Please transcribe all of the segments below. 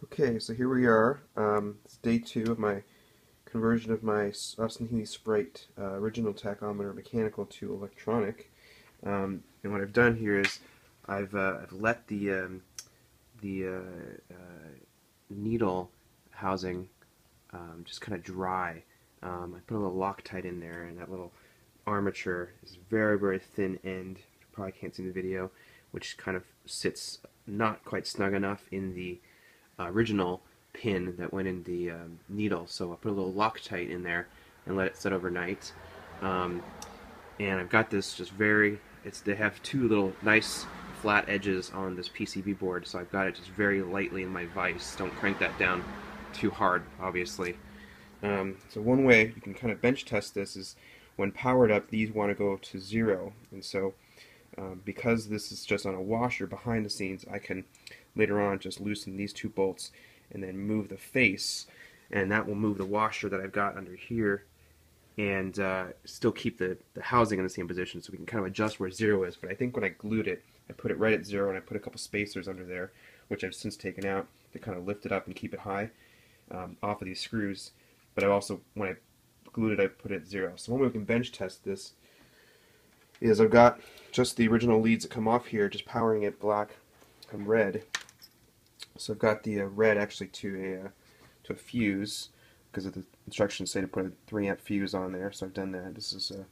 Okay, so here we are. It's day 2 of my conversion of my Austin Sprite original tachometer mechanical to electronic. And what I've done here is I've let the needle housing just kind of dry. I put a little Loctite in there, and that little armature is very, very thin end. You probably can't see in the video, which kind of sits not quite snug enough in the original pin that went in the needle. So I put a little Loctite in there and let it set overnight. And I've got this just they have two little nice flat edges on this PCB board, so I've got it just very lightly in my vise. Don't crank that down too hard, obviously. So one way you can kind of bench test this is when powered up, these want to go to 0. And so because this is just on a washer behind the scenes, I can later on just loosen these two bolts and then move the face, and that will move the washer that I've got under here and still keep the housing in the same position, so we can kind of adjust where 0 is. But I think when I glued it, I put it right at 0, and I put a couple spacers under there, which I've since taken out to kind of lift it up and keep it high off of these screws. But I also, when I glued it, I put it at 0. So one way we can bench test this is I've got just the original leads that come off here, just powering it black and red. So I've got the red actually to a fuse, because the instructions say to put a 3 amp fuse on there, so I've done that. This is a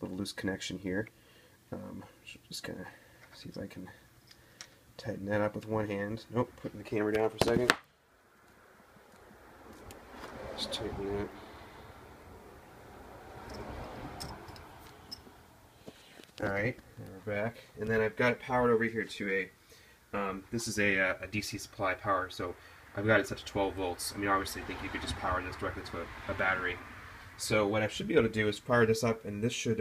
little loose connection here. Just kind of see if I can tighten that up with one hand. Nope, putting the camera down for a second. Just tighten that. Alright, we're back. And then I've got it powered over here to a this is a DC supply power, so I've got it set to 12 volts. I mean, obviously, I think you could just power this directly to a battery. So what I should be able to do is power this up, and this should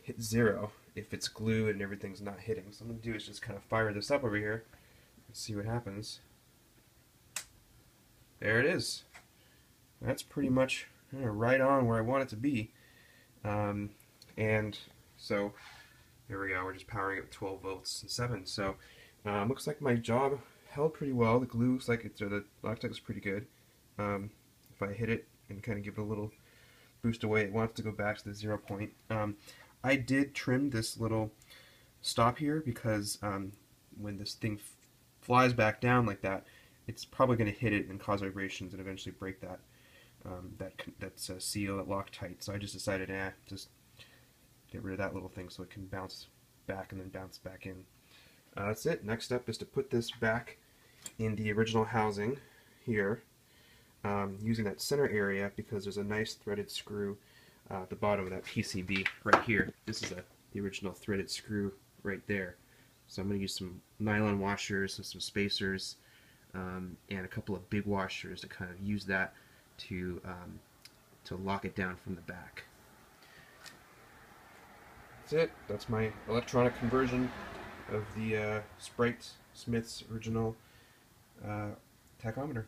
hit 0 if it's glued and everything's not hitting. So what I'm going to do is just kind of fire this up over here and see what happens. There it is. That's pretty much right on where I want it to be. And so there we go. We're just powering it with 12 volts and 7. So looks like my job held pretty well. The glue looks like the Loctite was pretty good. If I hit it and kind of give it a little boost away, it wants to go back to the 0 point. I did trim this little stop here because when this thing flies back down like that, it's probably going to hit it and cause vibrations and eventually break that seal, that Loctite. So I just decided, just get rid of that little thing so it can bounce back and then bounce back in. That's it. Next step is to put this back in the original housing here, using that center area, because there's a nice threaded screw at the bottom of that PCB right here. This is the original threaded screw right there. So I'm going to use some nylon washers and some spacers and a couple of big washers to kind of use that to lock it down from the back. That's it. That's my electronic conversion of the Sprite Smith's original tachometer.